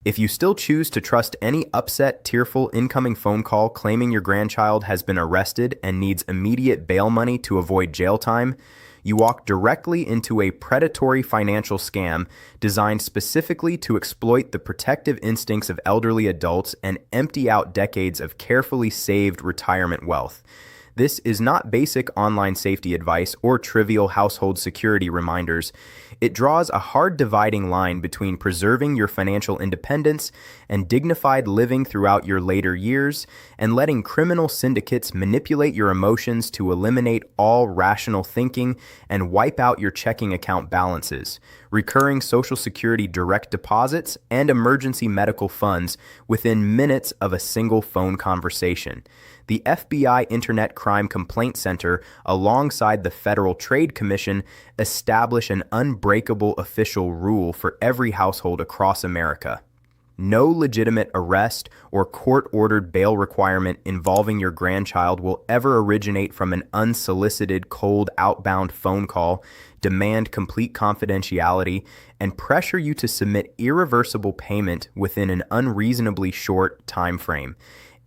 If you still choose to trust any upset, tearful incoming phone call claiming your grandchild has been arrested and needs immediate bail money to avoid jail time, you walk directly into a predatory financial scam designed specifically to exploit the protective instincts of elderly adults and empty out decades of carefully saved retirement wealth. This is not basic online safety advice or trivial household security reminders. It draws a hard dividing line between preserving your financial independence and dignified living throughout your later years, and letting criminal syndicates manipulate your emotions to eliminate all rational thinking and wipe out your checking account balances, recurring Social Security direct deposits, and emergency medical funds within minutes of a single phone conversation. The FBI Internet Crime Complaint Center, alongside the Federal Trade Commission, establish an unbreakable official rule for every household across America. No legitimate arrest or court-ordered bail requirement involving your grandchild will ever originate from an unsolicited, cold, outbound phone call, demand complete confidentiality, and pressure you to submit irreversible payment within an unreasonably short time frame.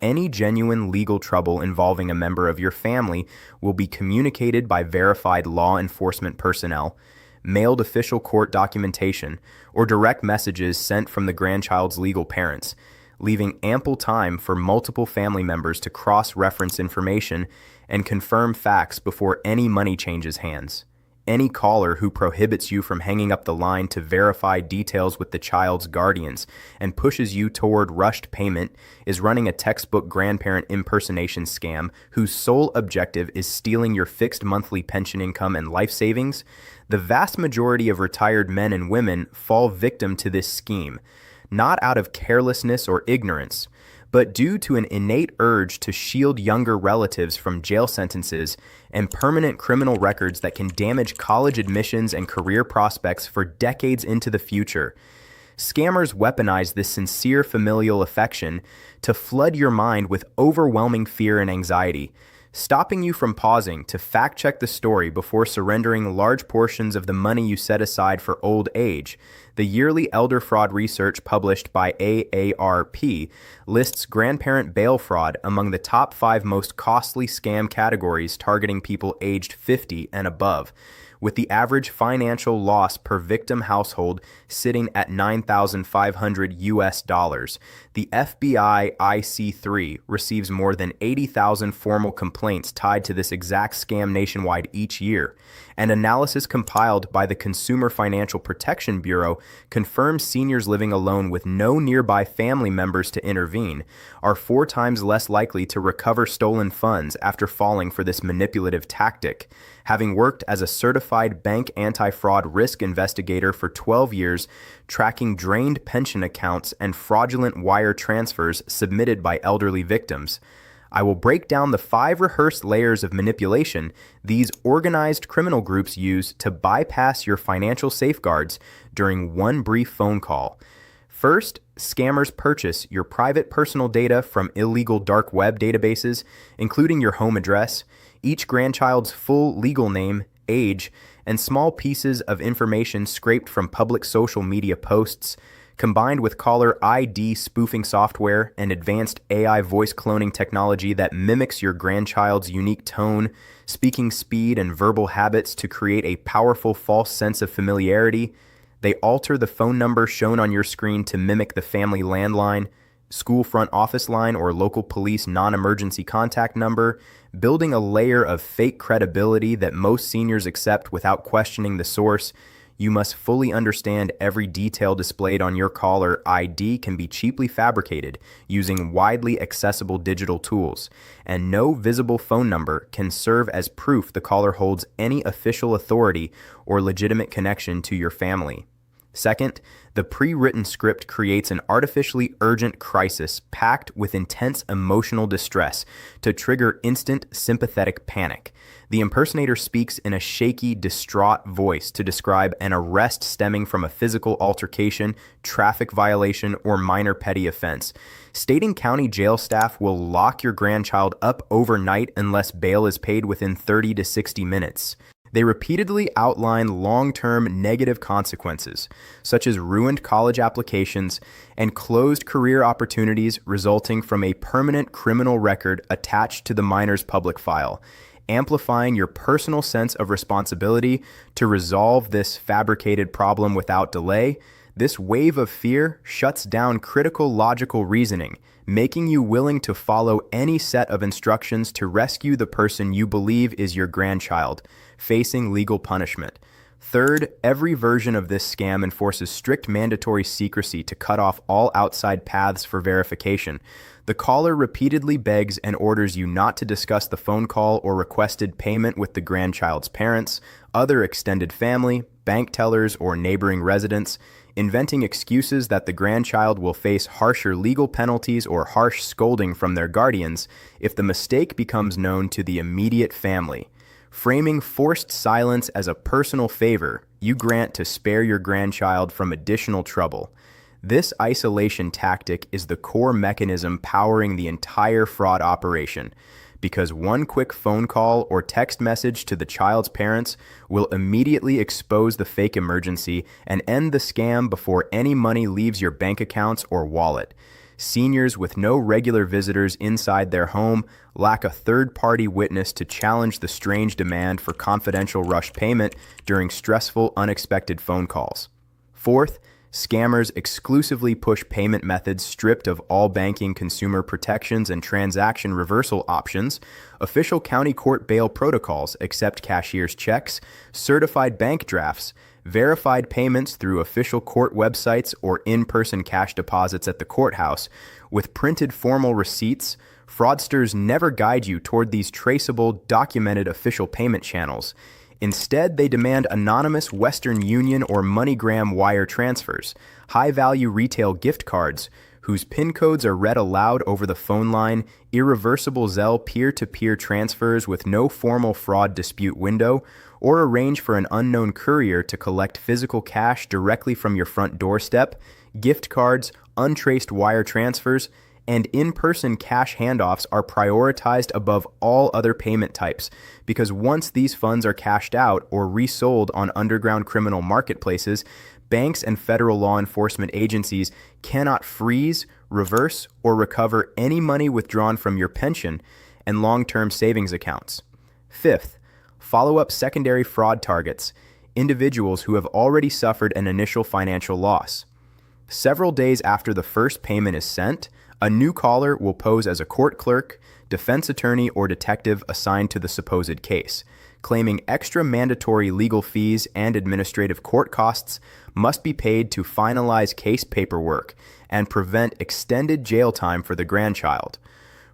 Any genuine legal trouble involving a member of your family will be communicated by verified law enforcement personnel, mailed official court documentation, or direct messages sent from the grandchild's legal parents, leaving ample time for multiple family members to cross-reference information and confirm facts before any money changes hands. Any caller who prohibits you from hanging up the line to verify details with the child's guardians and pushes you toward rushed payment is running a textbook grandparent impersonation scam whose sole objective is stealing your fixed monthly pension income and life savings. The vast majority of retired men and women fall victim to this scheme, not out of carelessness or ignorance, but due to an innate urge to shield younger relatives from jail sentences and permanent criminal records that can damage college admissions and career prospects for decades into the future. Scammers weaponize this sincere familial affection to flood your mind with overwhelming fear and anxiety, stopping you from pausing to fact-check the story before surrendering large portions of the money you set aside for old age. The yearly elder fraud research published by AARP lists grandparent bail fraud among the top 5 most costly scam categories targeting people aged 50 and above, with the average financial loss per victim household sitting at $9,500. The FBI IC3 receives more than 80,000 formal complaints tied to this exact scam nationwide each year. An analysis compiled by the Consumer Financial Protection Bureau confirms seniors living alone with no nearby family members to intervene are 4 times less likely to recover stolen funds after falling for this manipulative tactic. Having worked as a certified bank anti-fraud risk investigator for 12 years, tracking drained pension accounts and fraudulent wire transfers submitted by elderly victims, I will break down the 5 rehearsed layers of manipulation these organized criminal groups use to bypass your financial safeguards during one brief phone call. First, scammers purchase your private personal data from illegal dark web databases, including your home address, each grandchild's full legal name, age, and small pieces of information scraped from public social media posts, combined with caller ID spoofing software and advanced AI voice cloning technology that mimics your grandchild's unique tone, speaking speed, and verbal habits to create a powerful false sense of familiarity. They alter the phone number shown on your screen to mimic the family landline, school front office line, or local police non-emergency contact number, building a layer of fake credibility that most seniors accept without questioning the source. You must fully understand every detail displayed on your caller ID can be cheaply fabricated using widely accessible digital tools, and no visible phone number can serve as proof the caller holds any official authority or legitimate connection to your family. Second, the pre-written script creates an artificially urgent crisis packed with intense emotional distress to trigger instant sympathetic panic. The impersonator speaks in a shaky, distraught voice to describe an arrest stemming from a physical altercation, traffic violation, or minor petty offense, stating county jail staff will lock your grandchild up overnight unless bail is paid within 30 to 60 minutes. They repeatedly outline long-term negative consequences, such as ruined college applications and closed career opportunities resulting from a permanent criminal record attached to the minor's public file, amplifying your personal sense of responsibility to resolve this fabricated problem without delay. This wave of fear shuts down critical logical reasoning, making you willing to follow any set of instructions to rescue the person you believe is your grandchild, facing legal punishment. Third, every version of this scam enforces strict mandatory secrecy to cut off all outside paths for verification. The caller repeatedly begs and orders you not to discuss the phone call or requested payment with the grandchild's parents, other extended family, bank tellers, or neighboring residents, inventing excuses that the grandchild will face harsher legal penalties or harsh scolding from their guardians if the mistake becomes known to the immediate family. Framing forced silence as a personal favor you grant to spare your grandchild from additional trouble. This isolation tactic is the core mechanism powering the entire fraud operation, because one quick phone call or text message to the child's parents will immediately expose the fake emergency and end the scam before any money leaves your bank accounts or wallet. Seniors with no regular visitors inside their home lack a third-party witness to challenge the strange demand for confidential rush payment during stressful, unexpected phone calls. Fourth, scammers exclusively push payment methods stripped of all banking consumer protections and transaction reversal options. Official county court bail protocols accept cashier's checks, certified bank drafts, verified payments through official court websites or in-person cash deposits at the courthouse. With printed formal receipts, fraudsters never guide you toward these traceable, documented official payment channels. Instead, they demand anonymous Western Union or MoneyGram wire transfers, high-value retail gift cards whose PIN codes are read aloud over the phone line, irreversible Zelle peer-to-peer transfers with no formal fraud dispute window, or arrange for an unknown courier to collect physical cash directly from your front doorstep. Gift cards, untraced wire transfers, and in-person cash handoffs are prioritized above all other payment types, because once these funds are cashed out or resold on underground criminal marketplaces, banks and federal law enforcement agencies cannot freeze, reverse, or recover any money withdrawn from your pension and long-term savings accounts. Fifth, follow up secondary fraud targets, individuals who have already suffered an initial financial loss. Several days after the first payment is sent, a new caller will pose as a court clerk, defense attorney, or detective assigned to the supposed case, claiming extra mandatory legal fees and administrative court costs must be paid to finalize case paperwork and prevent extended jail time for the grandchild.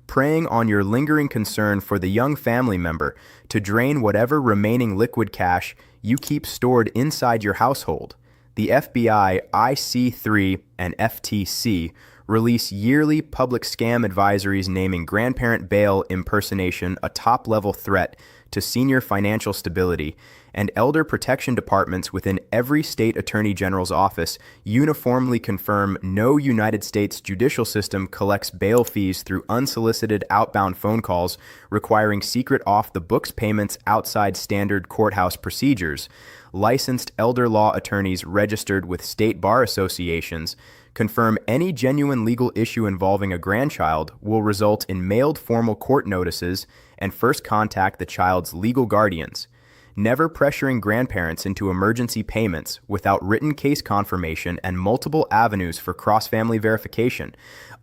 Preying on your lingering concern for the young family member to drain whatever remaining liquid cash you keep stored inside your household. The FBI, IC3, and FTC release yearly public scam advisories naming grandparent bail impersonation a top-level threat to senior financial stability, and elder protection departments within every state attorney general's office uniformly confirm no United States judicial system collects bail fees through unsolicited outbound phone calls requiring secret off-the-books payments outside standard courthouse procedures. Licensed elder law attorneys registered with state bar associations confirm any genuine legal issue involving a grandchild will result in mailed formal court notices and first contact the child's legal guardians, never pressuring grandparents into emergency payments without written case confirmation and multiple avenues for cross-family verification.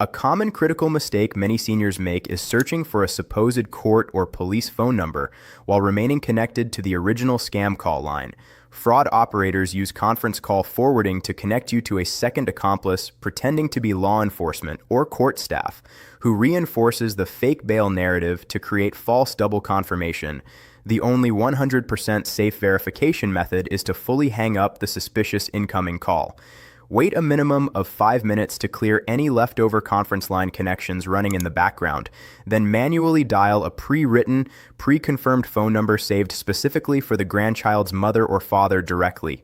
A common critical mistake many seniors make is searching for a supposed court or police phone number while remaining connected to the original scam call line. Fraud operators use conference call forwarding to connect you to a second accomplice pretending to be law enforcement or court staff, who reinforces the fake bail narrative to create false double confirmation. The only 100% safe verification method is to fully hang up the suspicious incoming call. Wait a minimum of 5 minutes to clear any leftover conference line connections running in the background, then manually dial a pre-written, pre-confirmed phone number saved specifically for the grandchild's mother or father directly.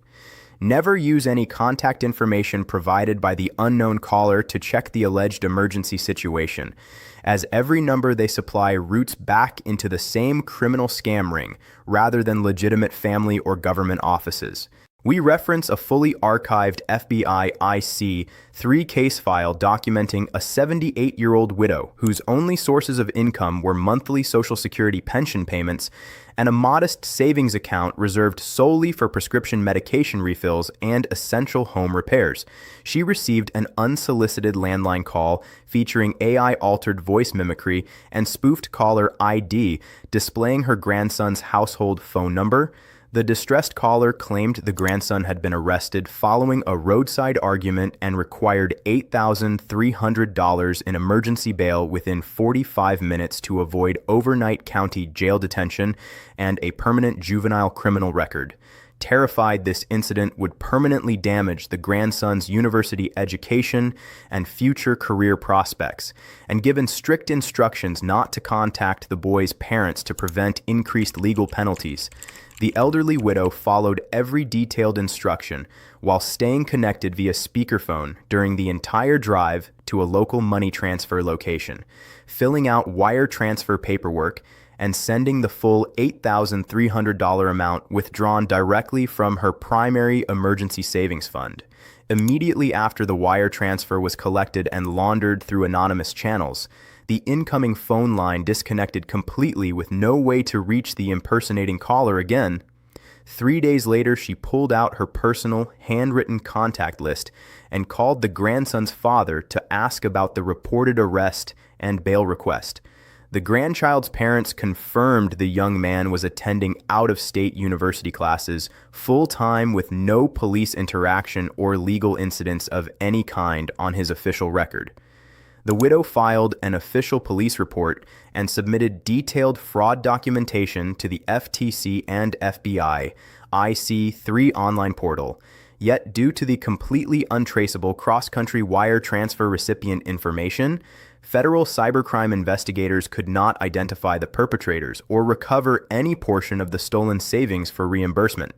Never use any contact information provided by the unknown caller to check the alleged emergency situation, as every number they supply routes back into the same criminal scam ring rather than legitimate family or government offices. We reference a fully archived FBI IC-3 case file documenting a 78-year-old widow whose only sources of income were monthly Social Security pension payments and a modest savings account reserved solely for prescription medication refills and essential home repairs. She received an unsolicited landline call featuring AI-altered voice mimicry and spoofed caller ID displaying her grandson's household phone number. The distressed caller claimed the grandson had been arrested following a roadside argument and required $8,300 in emergency bail within 45 minutes to avoid overnight county jail detention and a permanent juvenile criminal record. Terrified this incident would permanently damage the grandson's university education and future career prospects, and given strict instructions not to contact the boy's parents to prevent increased legal penalties, the elderly widow followed every detailed instruction while staying connected via speakerphone during the entire drive to a local money transfer location, filling out wire transfer paperwork, and sending the full $8,300 amount withdrawn directly from her primary emergency savings fund. Immediately after the wire transfer was collected and laundered through anonymous channels, the incoming phone line disconnected completely with no way to reach the impersonating caller again. 3 days later, she pulled out her personal, handwritten contact list and called the grandson's father to ask about the reported arrest and bail request. The grandchild's parents confirmed the young man was attending out-of-state university classes full-time with no police interaction or legal incidents of any kind on his official record. The widow filed an official police report and submitted detailed fraud documentation to the FTC and FBI IC-3 online portal. Yet, due to the completely untraceable cross-country wire transfer recipient information, federal cybercrime investigators could not identify the perpetrators or recover any portion of the stolen savings for reimbursement.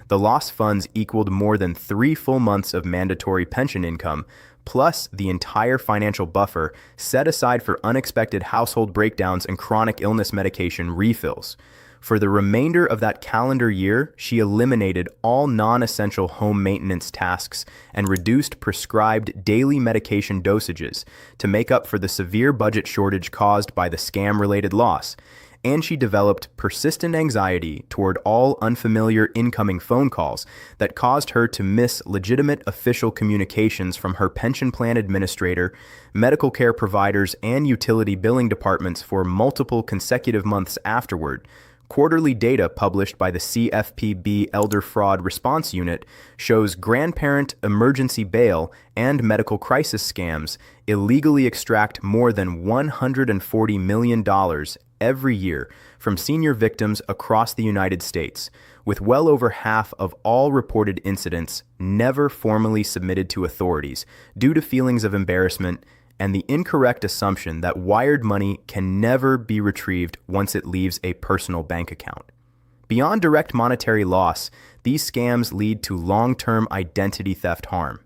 The lost funds equaled more than 3 full months of mandatory pension income, plus the entire financial buffer set aside for unexpected household breakdowns and chronic illness medication refills. For the remainder of that calendar year, she eliminated all non-essential home maintenance tasks and reduced prescribed daily medication dosages to make up for the severe budget shortage caused by the scam-related loss. And she developed persistent anxiety toward all unfamiliar incoming phone calls that caused her to miss legitimate official communications from her pension plan administrator, medical care providers, and utility billing departments for multiple consecutive months afterward. Quarterly data published by the CFPB Elder Fraud Response Unit shows grandparent emergency bail and medical crisis scams illegally extract more than $140 million every year from senior victims across the United States, with well over half of all reported incidents never formally submitted to authorities due to feelings of embarrassment and the incorrect assumption that wired money can never be retrieved once it leaves a personal bank account. Beyond direct monetary loss, these scams lead to long-term identity theft harm.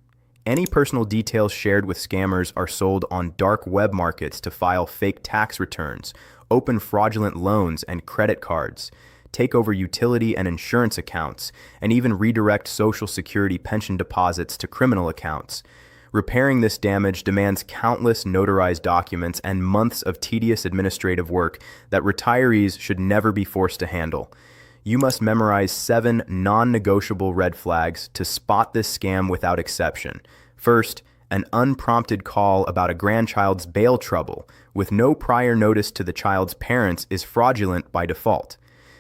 Any personal details shared with scammers are sold on dark web markets to file fake tax returns, open fraudulent loans and credit cards, take over utility and insurance accounts, and even redirect Social Security pension deposits to criminal accounts. Repairing this damage demands countless notarized documents and months of tedious administrative work that retirees should never be forced to handle. You must memorize 7 non-negotiable red flags to spot this scam without exception. First, an unprompted call about a grandchild's bail trouble with no prior notice to the child's parents is fraudulent by default.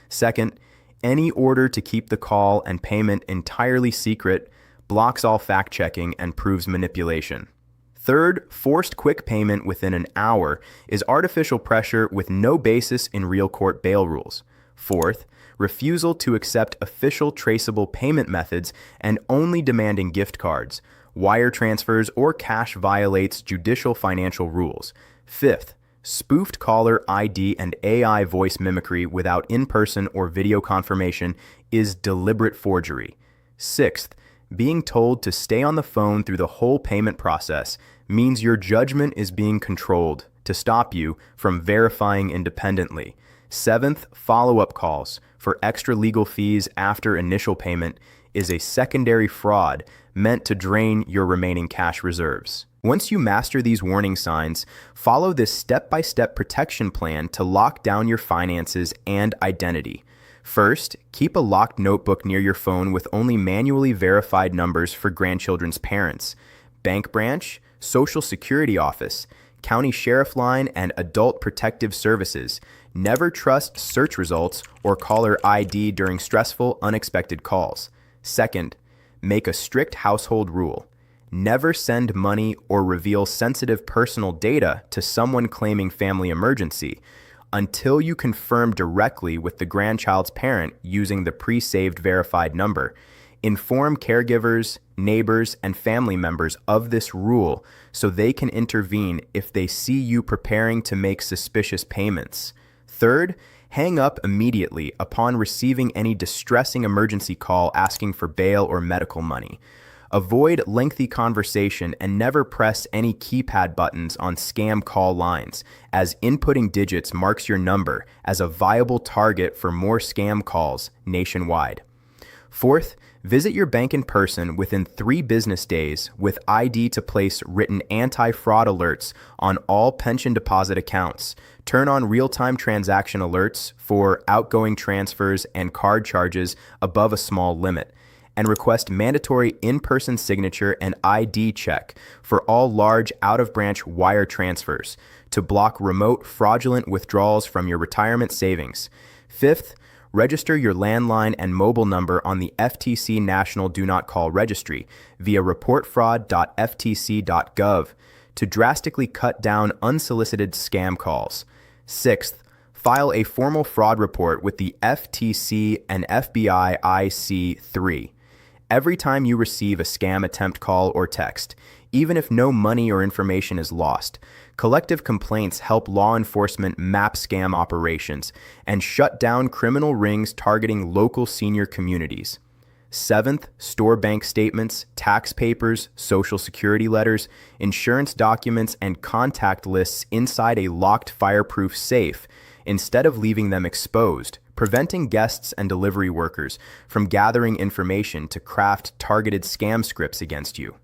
Second, any order to keep the call and payment entirely secret blocks all fact-checking and proves manipulation. Third, forced quick payment within an hour is artificial pressure with no basis in real court bail rules. Fourth, refusal to accept official traceable payment methods and only demanding gift cards, wire transfers, or cash violates judicial financial rules. Fifth, spoofed caller ID and AI voice mimicry without in-person or video confirmation is deliberate forgery. Sixth, Being told to stay on the phone through the whole payment process means your judgment is being controlled to stop you from verifying independently. Seventh, follow-up calls for extra legal fees after initial payment is a secondary fraud meant to drain your remaining cash reserves. Once you master these warning signs, follow this step-by-step protection plan to lock down your finances and identity. First, keep a locked notebook near your phone with only manually verified numbers for grandchildren's parents, bank branch, Social Security office, county sheriff line, and adult protective services. Never trust search results or caller ID during stressful, unexpected calls. Second, make a strict household rule. Never send money or reveal sensitive personal data to someone claiming family emergency until you confirm directly with the grandchild's parent using the pre-saved verified number. Inform caregivers, neighbors, and family members of this rule so they can intervene if they see you preparing to make suspicious payments. Third, hang up immediately upon receiving any distressing emergency call asking for bail or medical money. Avoid lengthy conversation and never press any keypad buttons on scam call lines, as inputting digits marks your number as a viable target for more scam calls nationwide. Fourth, visit your bank in person within 3 business days with ID to place written anti-fraud alerts on all pension deposit accounts. Turn on real-time transaction alerts for outgoing transfers and card charges above a small limit, and request mandatory in-person signature and ID check for all large out-of-branch wire transfers to block remote fraudulent withdrawals from your retirement savings. Fifth, register your landline and mobile number on the FTC National Do Not Call Registry via reportfraud.ftc.gov to drastically cut down unsolicited scam calls. Sixth, file a formal fraud report with the FTC and FBI IC3 every time you receive a scam attempt call or text, even if no money or information is lost. Collective complaints help law enforcement map scam operations and shut down criminal rings targeting local senior communities. Seventh, store bank statements, tax papers, social security letters, insurance documents, and contact lists inside a locked fireproof safe instead of leaving them exposed, preventing guests and delivery workers from gathering information to craft targeted scam scripts against you.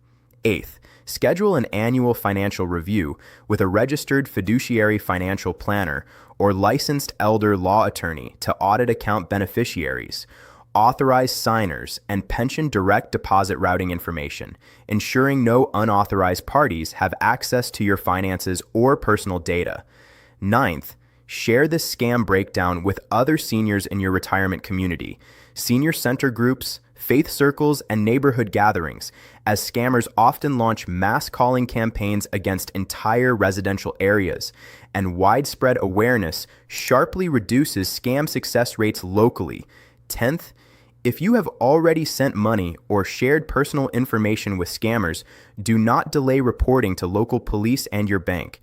Eighth, schedule an annual financial review with a registered fiduciary financial planner or licensed elder law attorney to audit account beneficiaries, authorize signers, and pension direct deposit routing information, ensuring no unauthorized parties have access to your finances or personal data. Ninth, share this scam breakdown with other seniors in your retirement community, senior center groups, faith circles, and neighborhood gatherings, as scammers often launch mass calling campaigns against entire residential areas, and widespread awareness sharply reduces scam success rates locally. 10th, if you have already sent money or shared personal information with scammers, do not delay reporting to local police and your bank.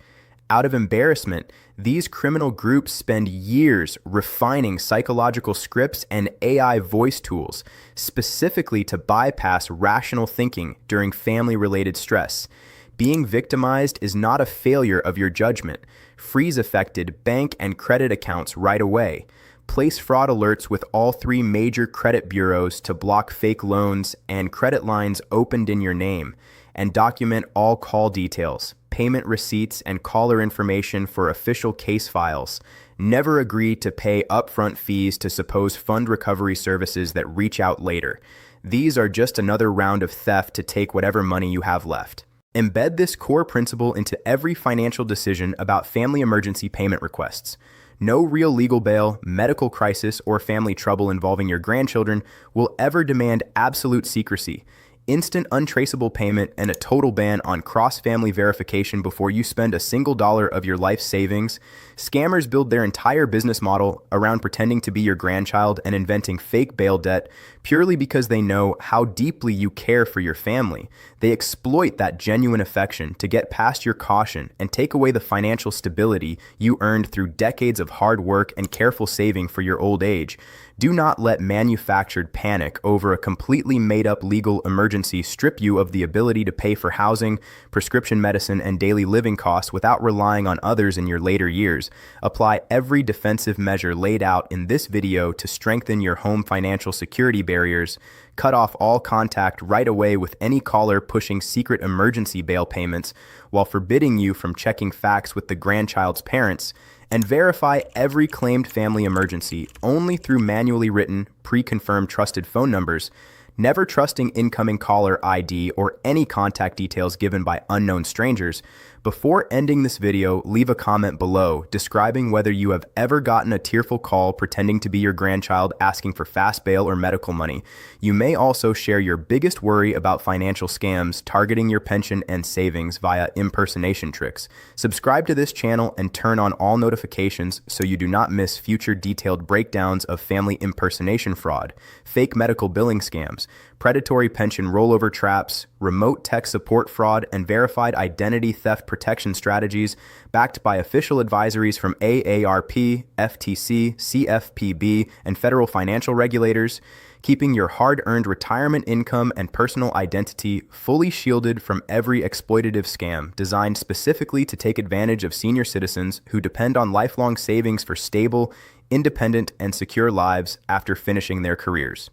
Out of embarrassment, these criminal groups spend years refining psychological scripts and AI voice tools, specifically to bypass rational thinking during family-related stress. Being victimized is not a failure of your judgment. Freeze affected bank and credit accounts right away. Place fraud alerts with all 3 major credit bureaus to block fake loans and credit lines opened in your name, and document all call details, payment receipts, and caller information for official case files. Never agree to pay upfront fees to supposed fund recovery services that reach out later. These are just another round of theft to take whatever money you have left. Embed this core principle into every financial decision about family emergency payment requests. No real legal bail, medical crisis, or family trouble involving your grandchildren will ever demand absolute secrecy, instant untraceable payment, and a total ban on cross-family verification before you spend a single dollar of your life savings. Scammers build their entire business model around pretending to be your grandchild and inventing fake bail debt purely because they know how deeply you care for your family. They exploit that genuine affection to get past your caution and take away the financial stability you earned through decades of hard work and careful saving for your old age. Do not let manufactured panic over a completely made-up legal emergency strip you of the ability to pay for housing, prescription medicine, and daily living costs without relying on others in your later years. Apply every defensive measure laid out in this video to strengthen your home financial security barriers. Cut off all contact right away with any caller pushing secret emergency bail payments while forbidding you from checking facts with the grandchild's parents, and verify every claimed family emergency only through manually written, pre-confirmed trusted phone numbers, never trusting incoming caller ID or any contact details given by unknown strangers. Before ending this video, leave a comment below describing whether you have ever gotten a tearful call pretending to be your grandchild asking for fast bail or medical money. You may also share your biggest worry about financial scams targeting your pension and savings via impersonation tricks. Subscribe to this channel and turn on all notifications so you do not miss future detailed breakdowns of family impersonation fraud, fake medical billing scams, predatory pension rollover traps, remote tech support fraud, and verified identity theft protection strategies backed by official advisories from AARP, FTC, CFPB, and federal financial regulators, keeping your hard-earned retirement income and personal identity fully shielded from every exploitative scam designed specifically to take advantage of senior citizens who depend on lifelong savings for stable, independent, and secure lives after finishing their careers.